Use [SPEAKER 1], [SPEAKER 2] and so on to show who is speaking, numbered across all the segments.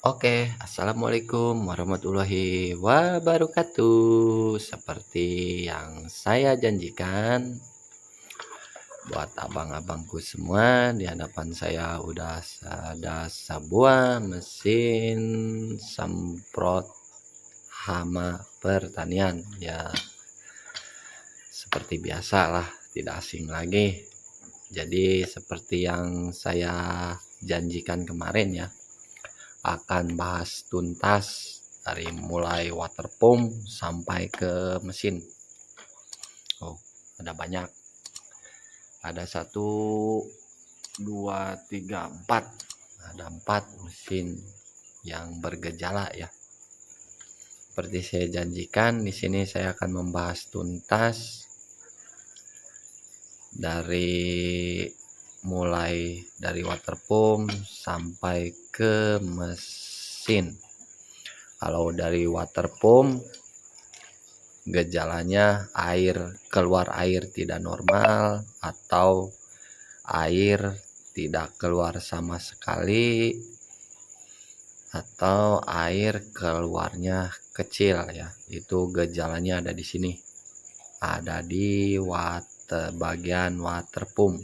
[SPEAKER 1] Assalamualaikum warahmatullahi wabarakatuh. Seperti yang saya janjikan buat abang-abangku semua, di hadapan saya udah ada sebuah mesin semprot hama pertanian. Ya, seperti biasa lah, tidak asing lagi. Jadi seperti yang saya janjikan kemarin ya, akan bahas tuntas dari mulai water pump sampai ke mesin. Ada banyak. Ada 1, 2, 3, 4. Ada 4 mesin yang bergejala ya. Seperti saya janjikan, di sini saya akan membahas tuntas mulai dari water pump sampai ke mesin. Kalau dari water pump, gejalanya keluar air tidak normal atau air tidak keluar sama sekali atau air keluarnya kecil ya. Itu gejalanya ada di sini. Ada di bagian water pump.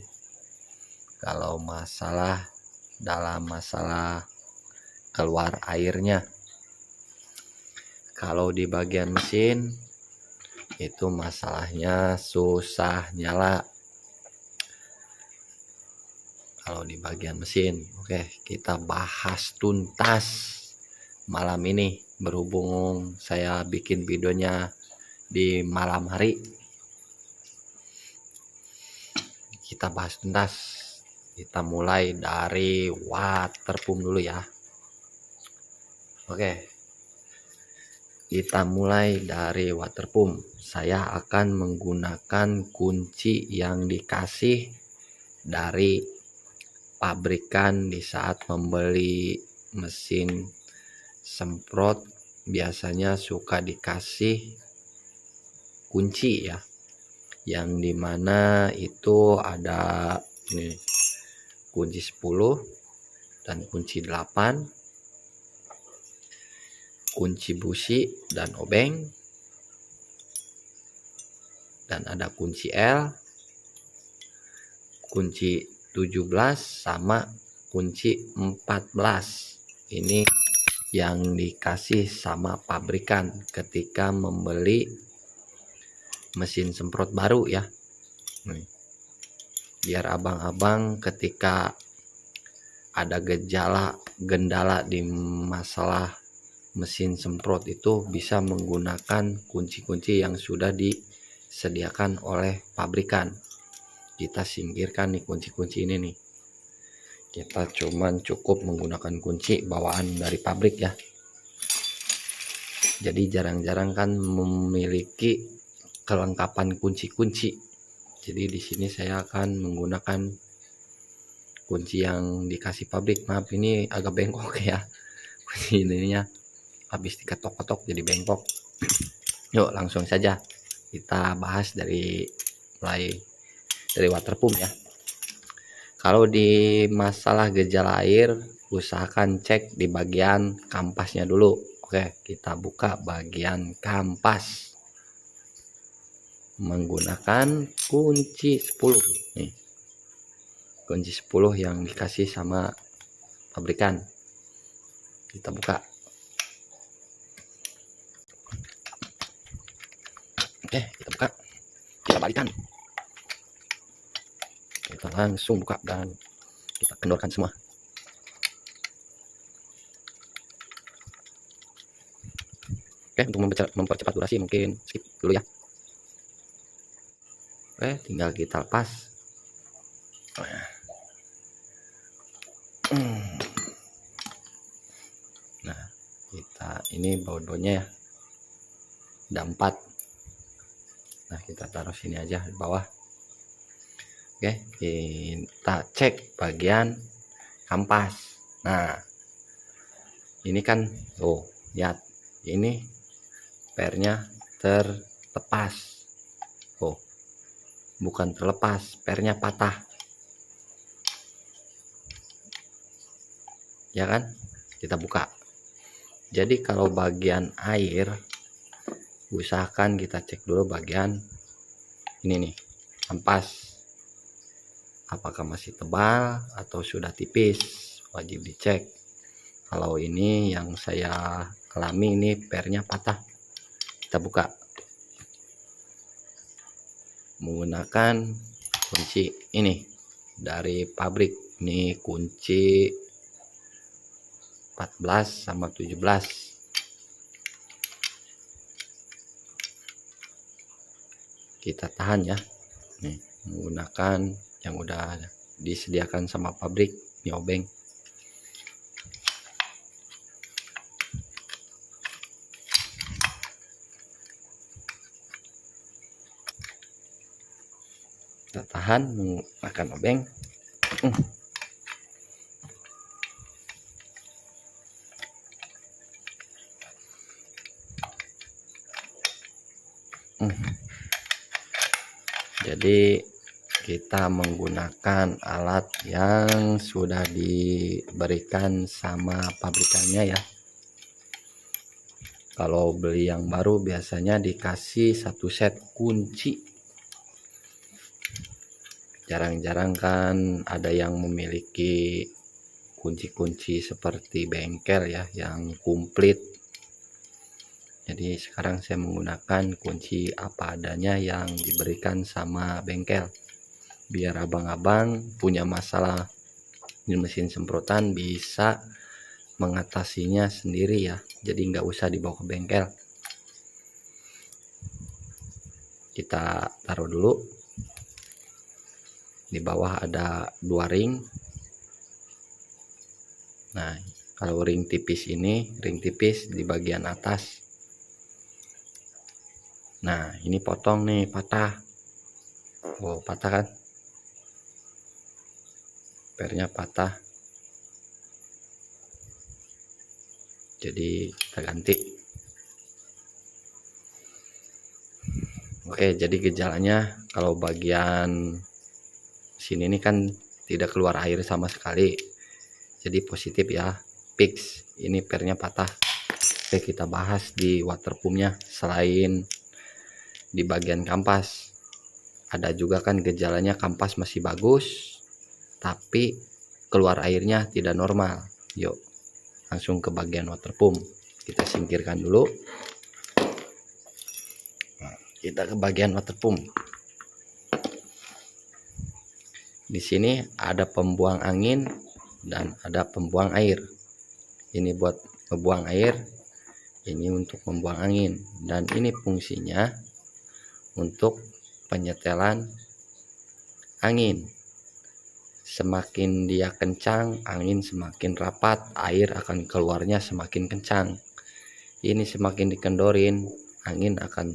[SPEAKER 1] Kalau dalam masalah keluar airnya. Kalau di bagian mesin itu masalahnya susah nyala. Kalau di bagian mesin, kita bahas tuntas malam ini. Berhubung saya bikin videonya di malam hari, kita bahas tuntas. Kita mulai dari water pump dulu ya. Kita mulai dari water pump. Saya akan menggunakan kunci yang dikasih dari pabrikan di saat membeli mesin semprot. Biasanya suka dikasih kunci ya, yang dimana itu ada nih, kunci 10 dan kunci 8, kunci busi dan obeng, dan ada kunci L, kunci 17 sama kunci 14. Ini yang dikasih sama pabrikan ketika membeli mesin semprot baru ya. Biar abang-abang ketika ada gendala di masalah mesin semprot itu bisa menggunakan kunci-kunci yang sudah disediakan oleh pabrikan. Kita singkirkan nih kunci-kunci ini nih. Kita cukup menggunakan kunci bawaan dari pabrik ya. Jadi jarang-jarang kan memiliki kelengkapan kunci-kunci. Jadi di sini saya akan menggunakan kunci yang dikasih pabrik. Maaf ini agak bengkok ya. Kunci ininya habis diketok-ketok jadi bengkok. Yuk langsung saja kita bahas mulai dari water pump ya. Kalau di masalah gejala air, usahakan cek di bagian kampasnya dulu. Kita buka bagian kampas menggunakan kunci 10 nih. Kunci 10 yang dikasih sama pabrikan. Kita buka. Kita buka. Kita balikan. Kita langsung buka dan kita kendorkan semua. Untuk mempercepat durasi mungkin skip dulu ya. Tinggal kita lepas. Nah, ini baut-bautnya ya. Ada 4. Nah, kita taruh sini aja di bawah. Kita cek bagian kampas. Nah, ini kan lihat, ini pernya terlepas. Bukan terlepas, pernya patah. Ya kan? Kita buka. Jadi kalau bagian air, usahakan kita cek dulu bagian ini nih, ampas. Apakah masih tebal atau sudah tipis, wajib dicek. Kalau ini yang saya alami, ini pernya patah. Kita buka menggunakan kunci ini dari pabrik. Ini kunci 14 sama 17. Kita tahan ya. Nih, menggunakan yang udah disediakan sama pabrik, ini obeng. Kita tahan menggunakan obeng. Jadi kita menggunakan alat yang sudah diberikan sama pabrikannya ya. Kalau beli yang baru biasanya dikasih satu set kunci. Jarang-jarang kan ada yang memiliki kunci-kunci seperti bengkel ya, yang komplit. Jadi sekarang saya menggunakan kunci apa adanya yang diberikan sama bengkel, biar abang-abang punya masalah di mesin semprotan bisa mengatasinya sendiri ya. Jadi nggak usah dibawa ke bengkel. Kita taruh dulu. Di bawah ada 2 ring. Nah, kalau ring tipis ini, ring tipis di bagian atas. Nah, ini potong nih, patah. Oh, patah kan? Pernya patah. Jadi kita ganti. Oke, jadi gejalanya kalau bagian sini ini kan tidak keluar air sama sekali. Jadi positif ya, fix. Ini pernya patah. Oke, kita bahas di waterpumpnya. Selain di bagian kampas, ada juga kan gejalanya kampas masih bagus tapi keluar airnya tidak normal. Yuk langsung ke bagian water pump. Kita singkirkan dulu. Kita ke bagian water pump. Di sini ada pembuang angin dan ada pembuang air. Ini buat membuang air, ini untuk membuang angin, dan ini fungsinya untuk penyetelan angin. Semakin dia kencang, angin semakin rapat, air akan keluarnya semakin kencang. Ini semakin dikendorin, angin akan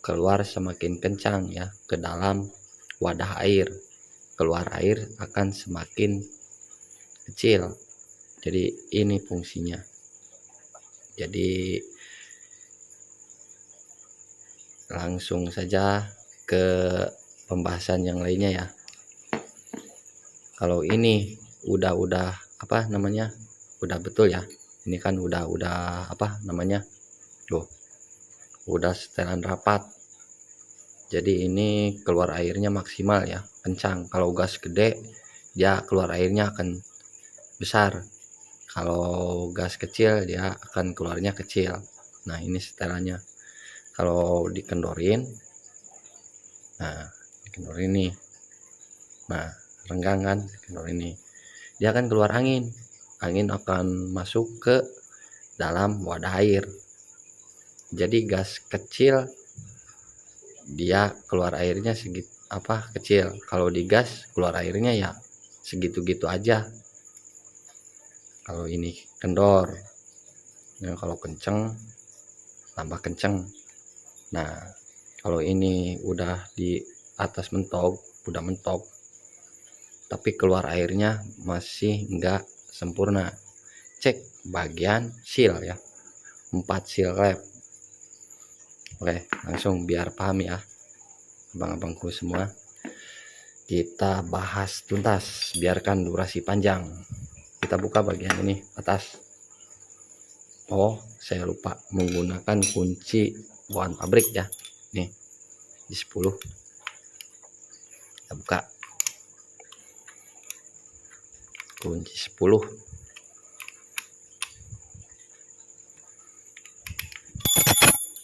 [SPEAKER 1] keluar semakin kencang ya ke dalam wadah air. Keluar air akan semakin kecil. Jadi ini fungsinya. Jadi langsung saja ke pembahasan yang lainnya ya. Kalau ini udah apa namanya, udah betul ya. Ini kan udah apa namanya, tuh udah setelan rapat. Jadi ini keluar airnya maksimal ya, kencang. Kalau gas gede dia keluar airnya akan besar. Kalau gas kecil dia akan keluarnya kecil. Nah, ini setelannya. Kalau dikendorin, nah dikendorin nih, nah renggang kan, dikendorin nih, dia akan keluar angin. Angin akan masuk ke dalam wadah air. Jadi gas kecil dia keluar airnya segitu apa kecil. Kalau digas keluar airnya ya segitu-gitu aja. Kalau ini kendor, nah, kalau kenceng tambah kenceng. Nah, kalau ini udah di atas mentok, udah mentok, tapi keluar airnya masih enggak sempurna, cek bagian seal ya, 4 seal lap. Oke, langsung biar paham ya abang-abangku semua. Kita bahas tuntas, biarkan durasi panjang. Kita buka bagian ini atas. Oh, saya lupa menggunakan kunci bawaan pabrik ya. Nih, di 10. Kita buka. Kunci 10.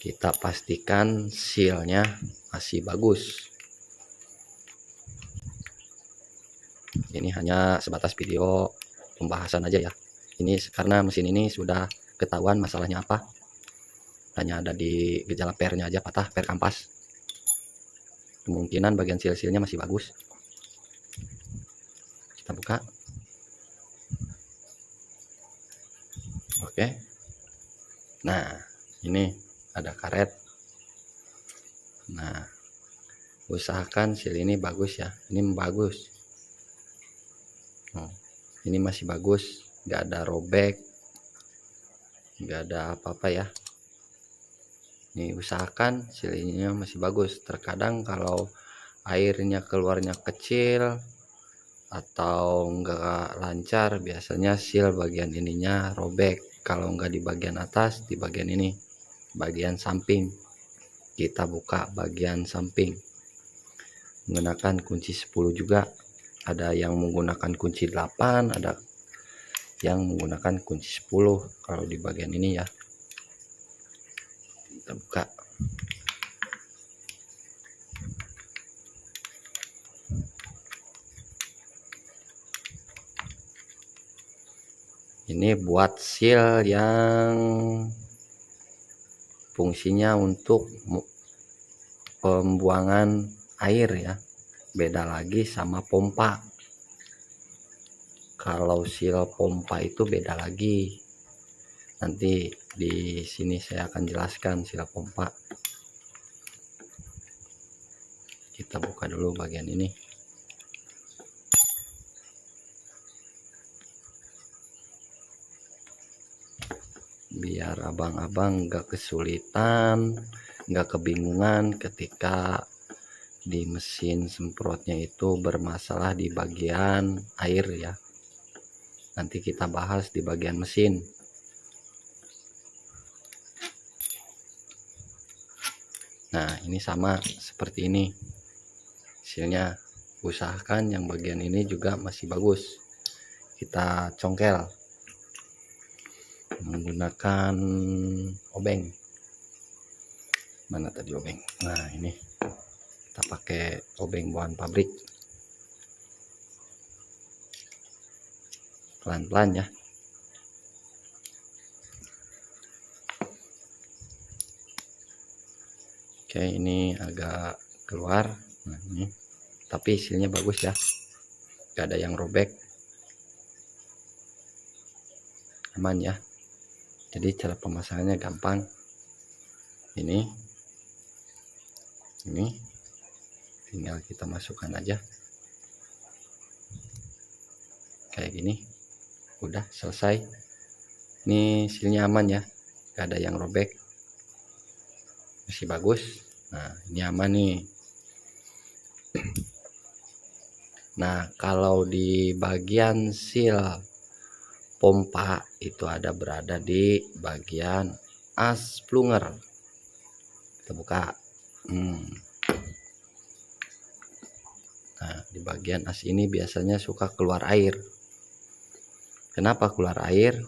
[SPEAKER 1] Kita pastikan sealnya masih bagus. Ini hanya sebatas video pembahasan aja ya. Ini karena mesin ini sudah ketahuan masalahnya apa. Hanya ada di gejala pernya aja patah, per kampas. Kemungkinan bagian seal-sealnya masih bagus. Kita buka. Oke. Nah, ini ada karet. Nah, usahakan seal ini bagus ya. Ini bagus. Ini masih bagus, nggak ada robek, nggak ada apa-apa ya. Ini usahakan sealnya masih bagus. Terkadang kalau airnya keluarnya kecil atau nggak lancar, biasanya seal bagian ininya robek. Kalau nggak di bagian atas, di bagian ini, bagian samping. Kita buka bagian samping menggunakan kunci 10 juga. Ada yang menggunakan kunci 8, ada yang menggunakan kunci 10 kalau di bagian ini ya. Kita buka. Ini buat seal yang fungsinya untuk pembuangan air ya. Beda lagi sama pompa. Kalau seal pompa itu beda lagi. Nanti di sini saya akan jelaskan seal pompa. Kita buka dulu bagian ini. Biar abang-abang nggak kesulitan, nggak kebingungan ketika di mesin semprotnya itu bermasalah di bagian air ya. Nanti kita bahas di bagian mesin. Nah, ini sama seperti ini. Hasilnya usahakan yang bagian ini juga masih bagus. Kita congkel menggunakan obeng. Mana tadi obeng? Nah, ini kita pakai obeng bawaan pabrik. Pelan-pelan ya. Oke, ini agak keluar. Nah, ini. Tapi hasilnya bagus ya. Gak ada yang robek. Aman ya. Jadi cara pemasangannya gampang. Ini tinggal kita masukkan aja. Kayak gini. Udah selesai. Ini hasilnya aman ya. Gak ada yang robek. Masih bagus. Nah, ini aman nih. Nah, kalau di bagian seal pompa itu berada di bagian as plunger. Kita buka. Nah, di bagian as ini biasanya suka keluar air. Kenapa keluar air?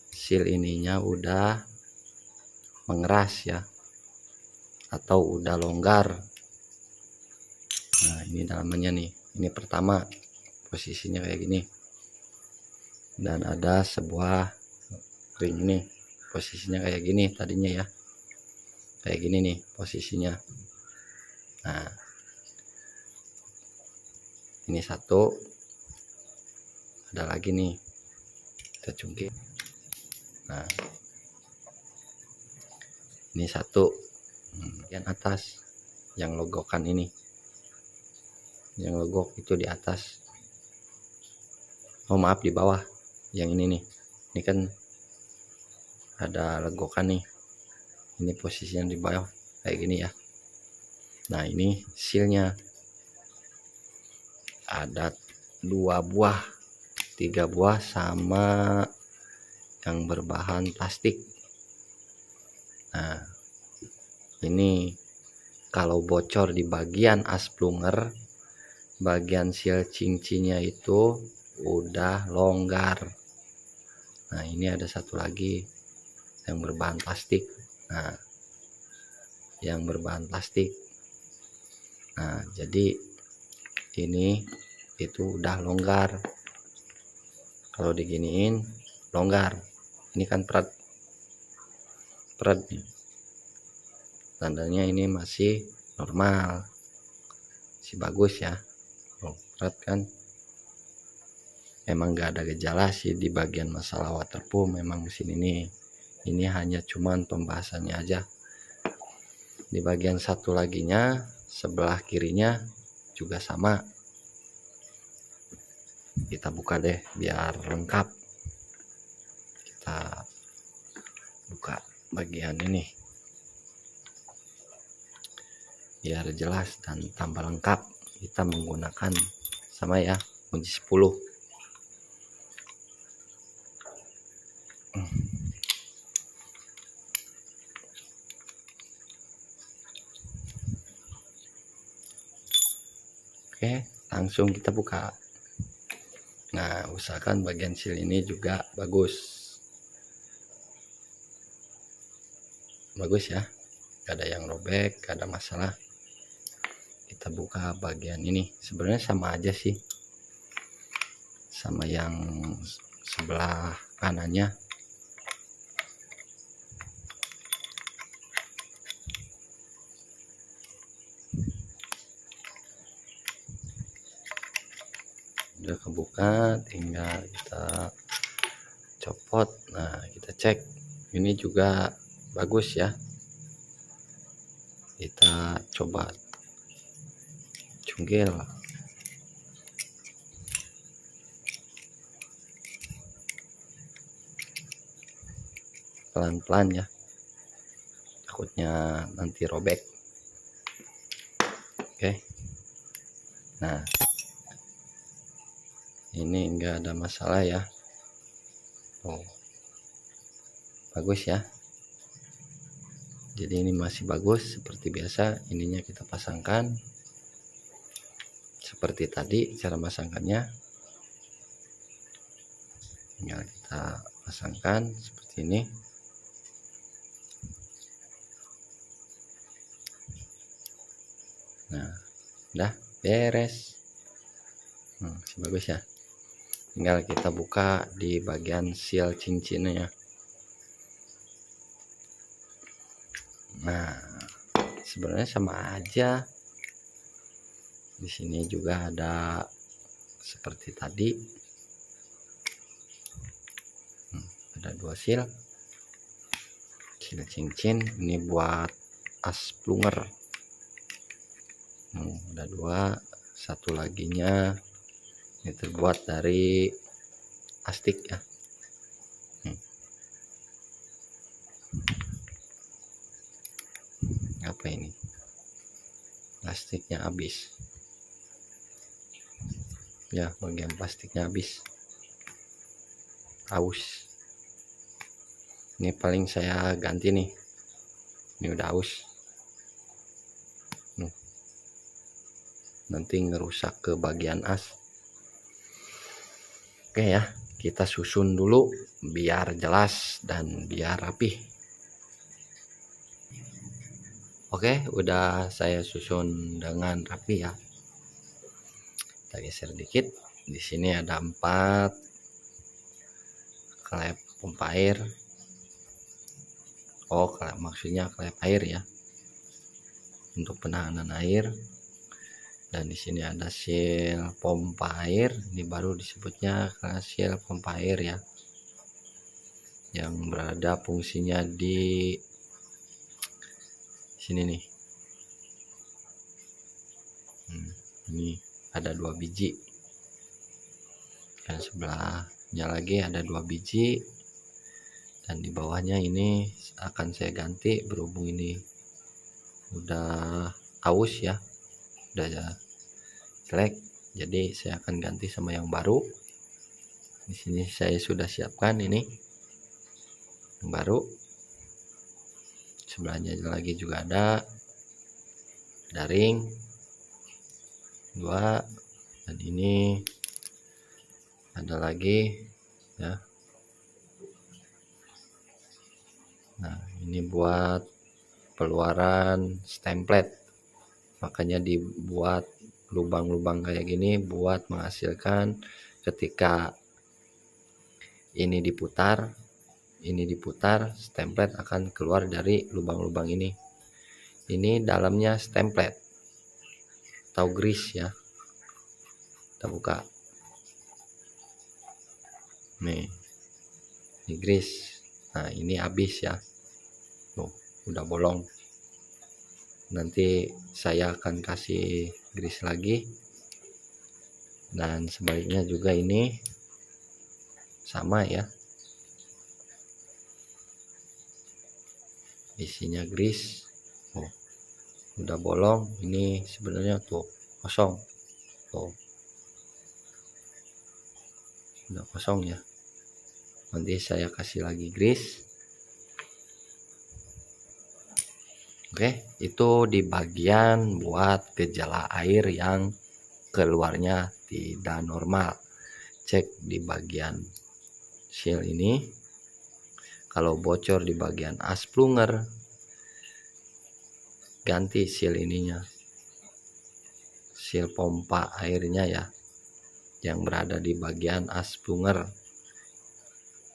[SPEAKER 1] Seal ininya udah mengeras ya, atau udah longgar. Nah, ini dalamannya nih. Ini pertama posisinya kayak gini. Dan ada sebuah ring ini posisinya kayak gini tadinya ya, kayak gini nih posisinya. Nah, ini satu, ada lagi nih, kita cungkit. Nah, ini satu bagian atas yang logokan ini, yang logok itu di atas. Oh maaf, di bawah. Yang ini nih, ini kan ada legokan nih. Ini posisinya di bawah kayak gini ya. Nah, ini sealnya ada 2 buah, 3 buah sama yang berbahan plastik. Nah, ini kalau bocor di bagian as plunger, bagian seal cincinnya itu udah longgar. Nah, ini ada satu lagi yang berbahan plastik. Nah, yang berbahan plastik. Nah, jadi ini itu udah longgar. Kalau diginiin longgar. Ini kan prat nih. Tandanya ini masih normal, masih bagus ya. Prat kan memang gak ada gejala sih di bagian masalah waterproof. Memang mesin ini hanya cuman pembahasannya aja. Di bagian satu laginya sebelah kirinya juga sama. Kita buka deh biar lengkap. Kita buka bagian ini biar jelas dan tambah lengkap. Kita menggunakan sama ya, kunci 10. Oke, langsung kita buka. Nah, usahakan bagian seal ini juga bagus ya, gak ada yang robek, gak ada masalah. Kita buka bagian ini, sebenarnya sama aja sih sama yang sebelah kanannya. Udah kebuka, tinggal kita copot. Nah, kita cek ini juga bagus ya. Kita coba cunggil. Pelan-pelan ya, takutnya nanti robek. Oke. Nah, ini enggak ada masalah ya. Bagus ya. Jadi ini masih bagus seperti biasa. Ininya kita pasangkan seperti tadi cara pasangkannya. Tinggal kita pasangkan seperti ini. Nah, udah beres. Masih bagus ya. Tinggal kita buka di bagian seal cincinnya. Nah, sebenarnya sama aja. Di sini juga ada seperti tadi. Ada 2 seal cincin. Ini buat as plunger. Ada 2. Satu laginya ini terbuat dari plastik ya. Apa ini? Plastiknya habis. Ya, bagian plastiknya habis. Aus. Ini paling saya ganti nih. Ini udah aus. Nanti ngerusak ke bagian as. Oke ya, kita susun dulu biar jelas dan biar rapi. Oke, udah saya susun dengan rapi ya. Kita geser dikit. Di sini ada 4 klep pompa air. Maksudnya klep air ya, untuk penahanan air. Dan di sini ada seal pompa air. Ini baru disebutnya seal pompa air ya, yang berada fungsinya di sini nih. Ini ada 2 biji. Dan sebelahnya lagi ada 2 biji. Dan di bawahnya ini akan saya ganti berhubung ini udah aus ya, udah jelek. Jadi saya akan ganti sama yang baru. Di sini saya sudah siapkan ini. yang baru. Sebelahnya lagi juga ada ring 2, dan ini ada lagi ya. Nah, ini buat peluaran stemplet, makanya dibuat lubang-lubang kayak gini buat menghasilkan ketika ini diputar, stemplet akan keluar dari lubang-lubang ini. Ini dalamnya stemplet atau grease ya. Kita buka. Nih, ini grease. Nah, ini habis ya. Tuh, udah bolong. Nanti saya akan kasih grease lagi. Dan sebaliknya juga ini sama ya. Isinya grease. Oh, udah bolong. Ini sebenarnya tuh kosong. Tuh. Udah kosong ya. Nanti saya kasih lagi grease. Oke, itu di bagian buat gejala air yang keluarnya tidak normal. Cek di bagian seal ini. Kalau bocor di bagian as plunger, ganti seal ininya. Seal pompa airnya ya, yang berada di bagian as plunger.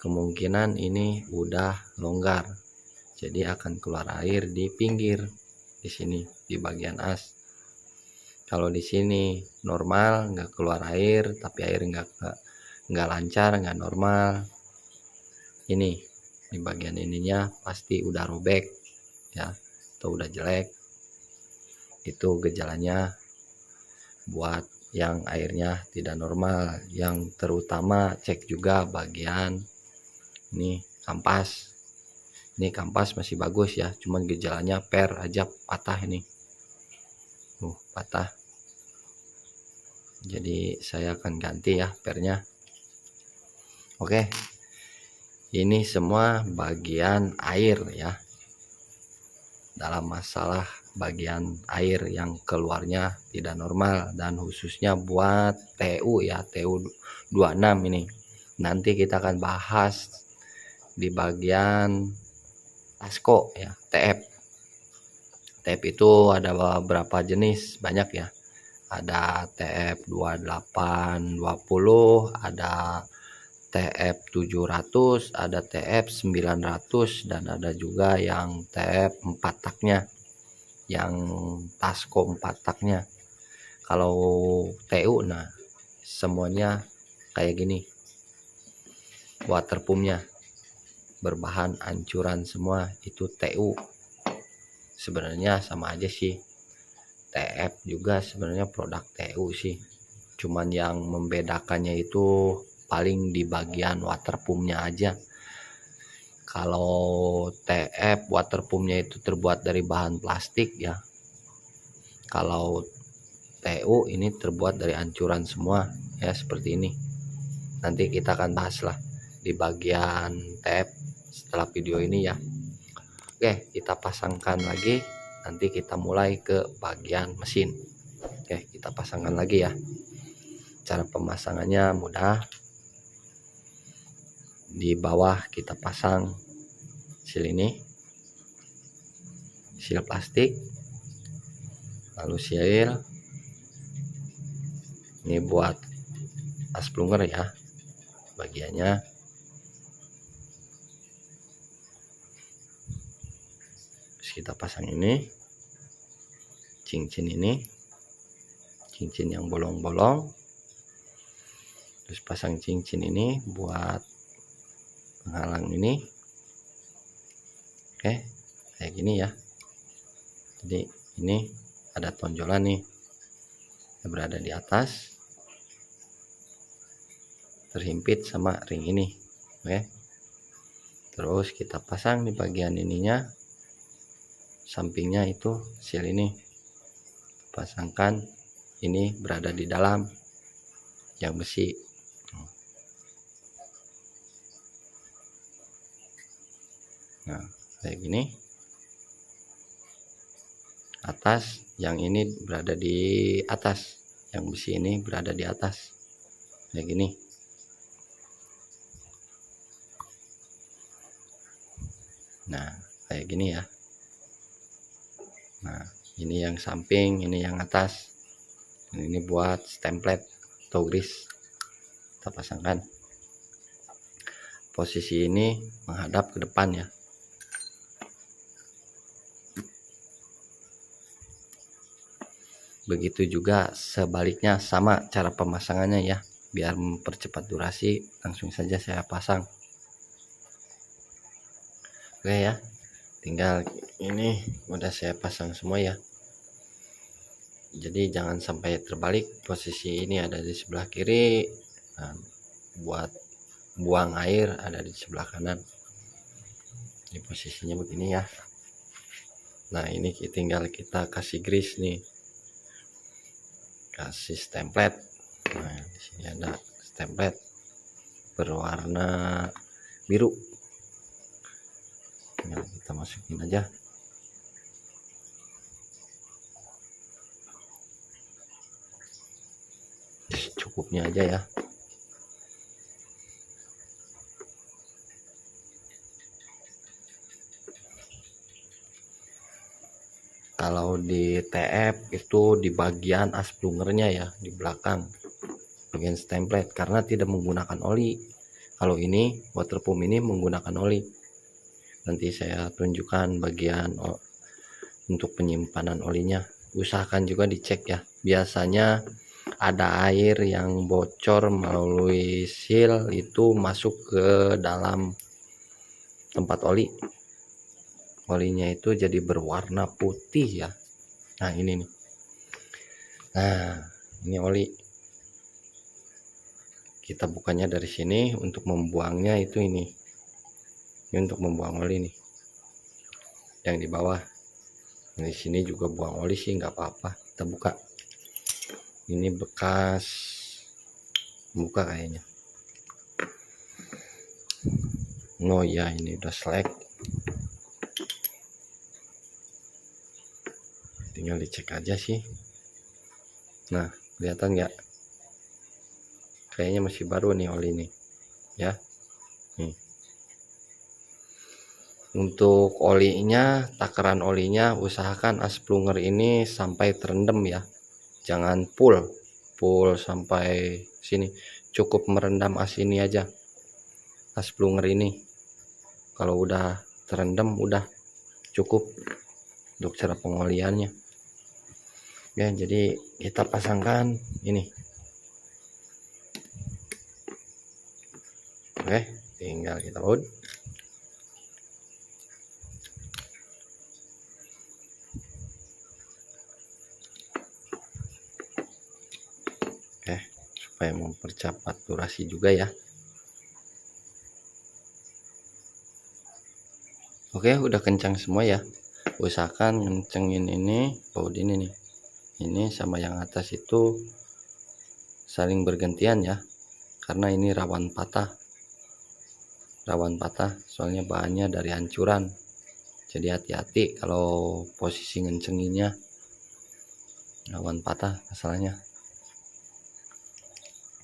[SPEAKER 1] Kemungkinan ini udah longgar, jadi akan keluar air di pinggir di sini di bagian as. Kalau di sini normal, nggak keluar air, tapi air nggak lancar, nggak normal. Ini di bagian ininya pasti udah robek ya, atau udah jelek. Itu gejalanya buat yang airnya tidak normal. Yang terutama cek juga bagian ini kampas. Ini kampas masih bagus ya, cuman gejalanya per aja patah ini. Patah. Jadi saya akan ganti ya pernya. Oke. Ini semua bagian air ya. Dalam masalah bagian air yang keluarnya tidak normal, dan khususnya buat TU ya, TU 26 ini. Nanti kita akan bahas di bagian Tasco ya, TF. TF itu ada beberapa jenis, banyak ya. Ada TF 2820, ada TF 700, ada TF 900, dan ada juga yang TF 4 taknya, yang Tasco 4 taknya. Kalau TU nah semuanya kayak gini, water pumpnya berbahan ancuran semua, itu TU. Sebenarnya sama aja sih, TF juga sebenarnya produk TU sih, cuman yang membedakannya itu paling di bagian water pumpnya aja. Kalau TF water pumpnya itu terbuat dari bahan plastik ya, kalau TU ini terbuat dari ancuran semua ya, seperti ini. Nanti kita akan bahas lah di bagian TF setelah video ini ya. Oke, kita pasangkan lagi, nanti kita mulai ke bagian mesin. Oke, kita pasangkan lagi ya. Cara pemasangannya mudah. Di bawah kita pasang seal ini, seal plastik, lalu seal ini buat as plunger ya bagiannya. Terus kita pasang ini cincin yang bolong-bolong, terus pasang cincin ini buat penghalang ini. Oke, kayak gini ya. Jadi ini ada tonjolan nih yang berada di atas, terhimpit sama ring ini. Oke, terus kita pasang di bagian ininya, sampingnya itu seal ini, pasangkan. Ini berada di dalam yang besi. Nah, kayak gini. Atas, yang ini berada di atas, yang besi ini berada di atas, kayak gini. Nah, kayak gini ya. Nah, ini yang samping, ini yang atas. Dan ini buat template atau grease. Kita pasangkan. Posisi ini menghadap ke depan ya. Begitu juga sebaliknya, sama cara pemasangannya ya. Biar mempercepat durasi, langsung saja saya pasang. Oke ya, tinggal ini udah saya pasang semua ya. Jadi jangan sampai terbalik, posisi ini ada di sebelah kiri. Nah, buat buang air ada di sebelah kanan. Ini posisinya begini ya. Nah, ini tinggal kita kasih grease nih. Kasih template. Nah, di sini ada template berwarna biru. Nah, kita masukin aja. Cukupnya aja ya. Kalau di TF itu di bagian asplungernya ya, di belakang bagian template, karena tidak menggunakan oli. Kalau ini waterpump ini menggunakan oli. Nanti saya tunjukkan bagian untuk penyimpanan olinya. Usahakan juga dicek ya. Biasanya ada air yang bocor melalui seal itu masuk ke dalam tempat oli. Olinya itu jadi berwarna putih ya. Nah, ini nih. Nah, ini oli. Kita bukanya dari sini, untuk membuangnya itu ini. Ini untuk membuang oli nih. Yang di bawah. Di sini juga buang oli sih, nggak apa-apa. Kita buka. Ini bekas buka kayaknya. Oh ya, ini udah selek. Tinggal dicek aja sih. Nah, kelihatan nggak? Kayaknya masih baru nih oli nih ya. Nih. Untuk olinya, takaran olinya usahakan asplunger ini sampai terendam ya. Jangan full sampai sini. Cukup merendam as ini aja, asplunger ini. Kalau udah terendam udah cukup untuk cara pengoliannya ya. Jadi kita pasangkan ini. Oke, tinggal kita load. Oke, supaya mempercepat durasi juga ya. Oke, udah kencang semua ya. Usahakan ngencengin ini, baut ini nih. Ini sama yang atas itu saling bergantian ya. Karena ini rawan patah. Rawan patah soalnya bahannya dari hancuran. Jadi hati-hati kalau posisi ngencenginnya, rawan patah masalahnya.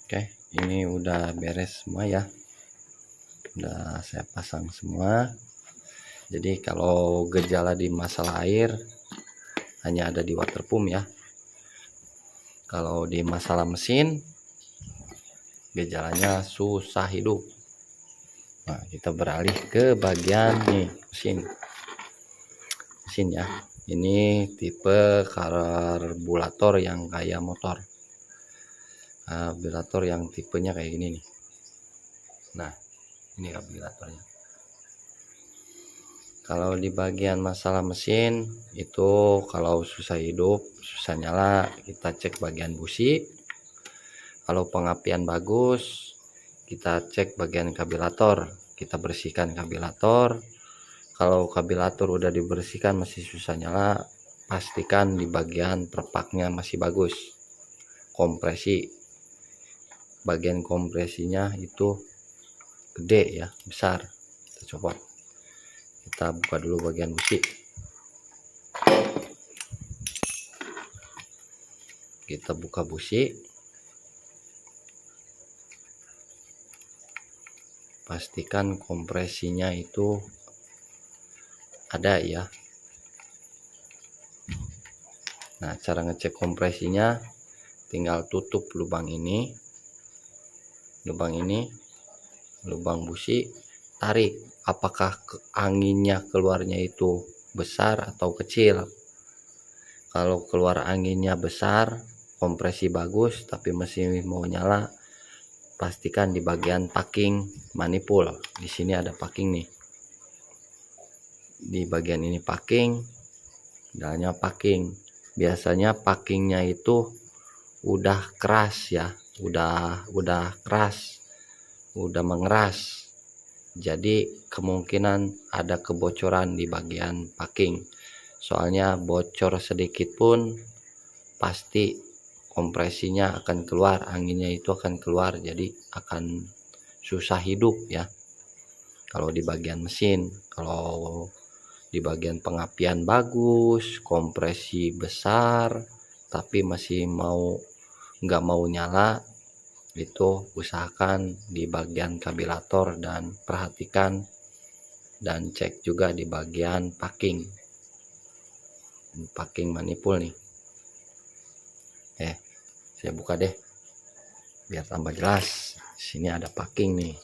[SPEAKER 1] Oke, ini udah beres semua ya. Udah saya pasang semua. Jadi kalau gejala di masalah air hanya ada di waterpump ya. Kalau di masalah mesin gejalanya susah hidup. Nah, kita beralih ke bagian nih mesin ya. Ini tipe karburator yang kayak motor. Karburator yang tipenya kayak gini nih. Nah, ini karburatornya. Kalau di bagian masalah mesin itu, kalau susah hidup, susah nyala, kita cek bagian busi. Kalau pengapian bagus, kita cek bagian karburator, kita bersihkan karburator. Kalau karburator udah dibersihkan masih susah nyala, pastikan di bagian perpaknya masih bagus. Kompresi, bagian kompresinya itu gede ya, besar. Kita coba. Kita buka dulu bagian busi. Kita buka busi. Pastikan kompresinya itu ada ya. Nah, cara ngecek kompresinya tinggal tutup lubang ini, lubang busi, tarik apakah anginnya keluarnya itu besar atau kecil. Kalau keluar anginnya besar, kompresi bagus, tapi mesin mau nyala, pastikan di bagian packing manifold. Di sini ada packing nih. Di bagian ini packing, dalamnya packing. Biasanya packingnya itu udah keras ya, udah keras, udah mengeras. Jadi kemungkinan ada kebocoran di bagian packing. Soalnya bocor sedikit pun pasti kompresinya akan keluar, anginnya itu akan keluar, jadi akan susah hidup ya. Kalau di bagian mesin, kalau di bagian pengapian bagus, kompresi besar, tapi masih nggak mau nyala, itu usahakan di bagian kabilator dan perhatikan dan cek juga di bagian packing manifold nih. Saya buka deh biar tambah jelas. Sini ada packing nih.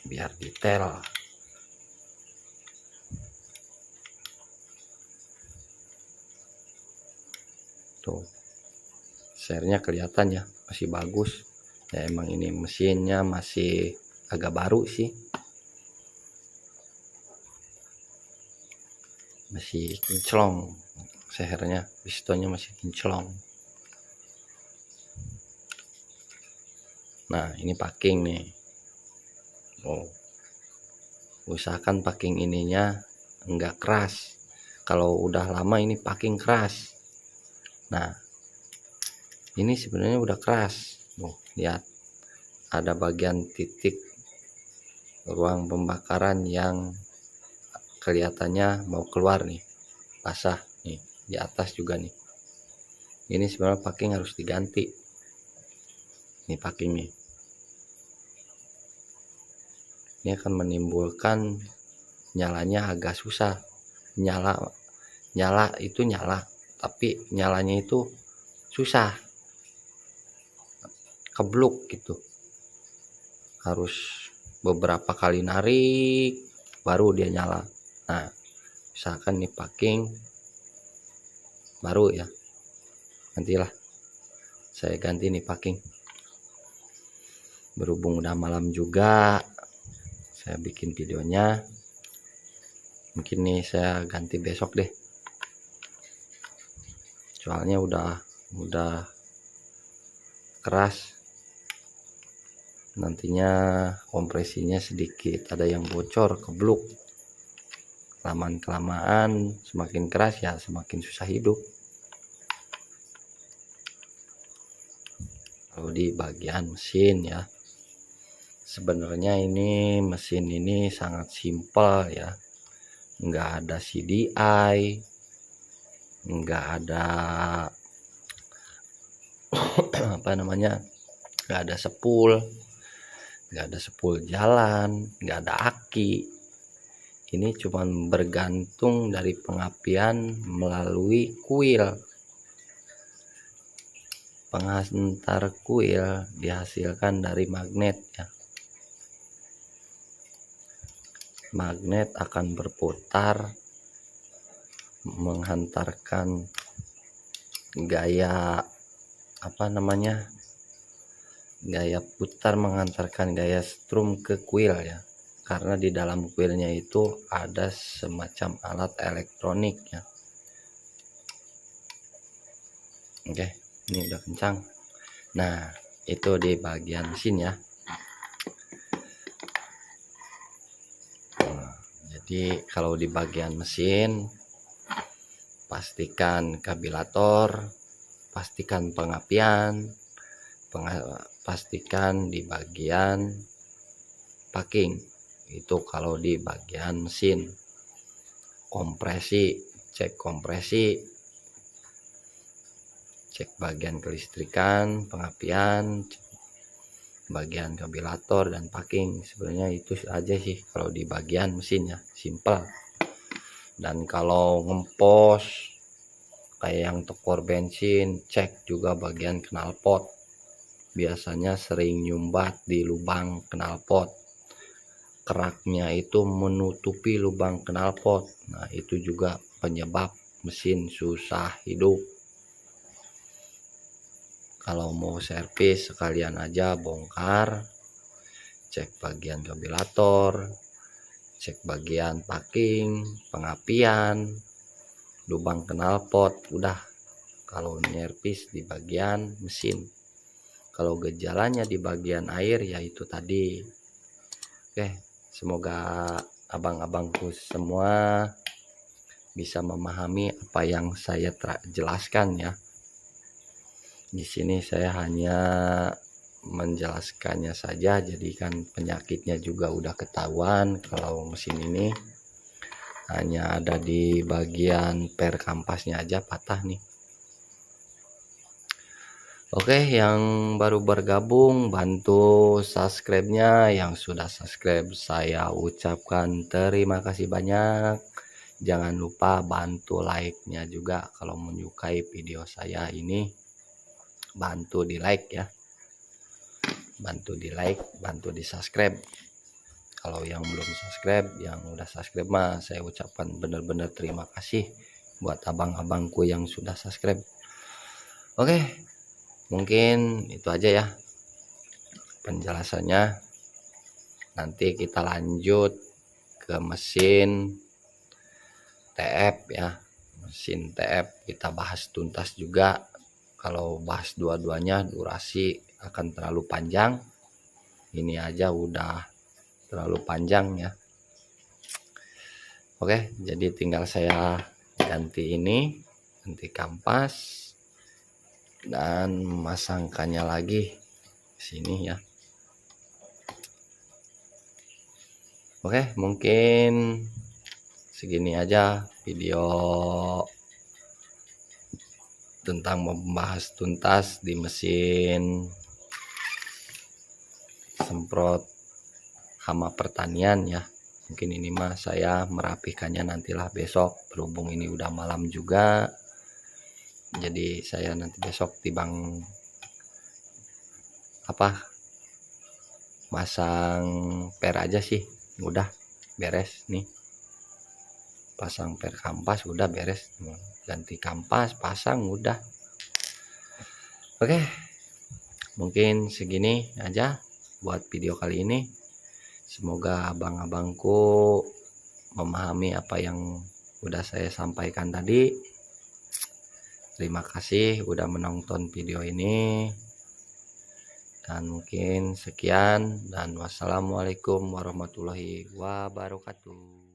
[SPEAKER 1] Biar detail. Tuh, sernya kelihatan ya, masih bagus ya. Emang ini mesinnya masih agak baru sih, masih kinclong sehernya, pistonnya masih kinclong. Nah, ini packing nih. Usahakan packing ininya enggak keras. Kalau udah lama ini packing keras. Nah, ini sebenarnya udah keras. Lihat, ada bagian titik ruang pembakaran yang kelihatannya mau keluar nih, basah nih, di atas juga nih. Ini sebenarnya packing harus diganti. Ini packing nih. Ini akan menimbulkan nyalanya agak susah. Nyala itu nyala, tapi nyalanya itu susah, kebluk gitu. Harus beberapa kali narik baru dia nyala. Nah, misalkan nih packing baru ya, nantilah saya ganti nih packing. Berhubung udah malam juga, saya bikin videonya. Mungkin nih saya ganti besok deh, soalnya udah keras. Nantinya kompresinya sedikit ada yang bocor, kebluk. Kelamaan semakin keras ya semakin susah hidup. Kalau di bagian mesin ya, sebenarnya ini mesin ini sangat simpel ya, nggak ada CDI, nggak ada nggak ada spool, jalan, nggak ada aki. Ini cuman bergantung dari pengapian melalui kuil. Penghantar kuil dihasilkan dari magnet ya. Magnet akan berputar menghantarkan gaya gaya putar, menghantarkan gaya strum ke kuil ya. Karena di dalam kuilnya itu ada semacam alat elektronik ya. Oke, ini udah kencang. Nah, itu di bagian mesin ya. Jadi kalau di bagian mesin, pastikan kabilator, pastikan pengapian, pastikan di bagian packing. Itu kalau di bagian mesin. Kompresi, cek kompresi, cek bagian kelistrikan, pengapian, bagian karburetor dan packing. Sebenarnya itu aja sih kalau di bagian mesinnya, simple. Dan kalau ngempos kayak yang tekor bensin, cek juga bagian knalpot. Biasanya sering nyumbat di lubang knalpot. Keraknya itu menutupi lubang knalpot. Nah, itu juga penyebab mesin susah hidup. Kalau mau servis sekalian aja bongkar, cek bagian karburetor, cek bagian packing, pengapian, lubang knalpot, udah. Kalau nyervis di bagian mesin. Kalau gejalanya di bagian air ya itu tadi. Oke, semoga abang-abangku semua bisa memahami apa yang saya jelaskan ya. Di sini saya hanya menjelaskannya saja, jadi kan penyakitnya juga udah ketahuan. Kalau mesin ini hanya ada di bagian per kampasnya aja patah nih. Oke, yang baru bergabung bantu subscribe-nya. Yang sudah subscribe saya ucapkan terima kasih banyak. Jangan lupa bantu like-nya juga kalau menyukai video saya ini. Bantu di like ya. Bantu di like, bantu di subscribe. Kalau yang belum subscribe, yang udah subscribe mah saya ucapkan benar-benar terima kasih buat abang-abangku yang sudah subscribe. Oke. Mungkin itu aja ya penjelasannya. Nanti kita lanjut ke mesin TF ya. Mesin TF kita bahas tuntas juga. Kalau bahas dua-duanya durasi akan terlalu panjang. Ini aja udah terlalu panjang ya. Oke, jadi tinggal saya ganti ini, ganti kampas dan memasangkannya lagi sini ya. Oke, mungkin segini aja video tentang membahas tuntas di mesin semprot hama pertanian ya. Mungkin ini mah saya merapikannya nantilah besok, berhubung ini udah malam juga. Jadi saya nanti besok tibang masang per aja sih, udah beres nih. Pasang per kampas udah beres, ganti kampas, pasang udah. Oke, mungkin segini aja buat video kali ini. Semoga abang-abangku memahami apa yang udah saya sampaikan tadi. Terima kasih udah menonton video ini. Dan mungkin sekian dan wassalamualaikum warahmatullahi wabarakatuh.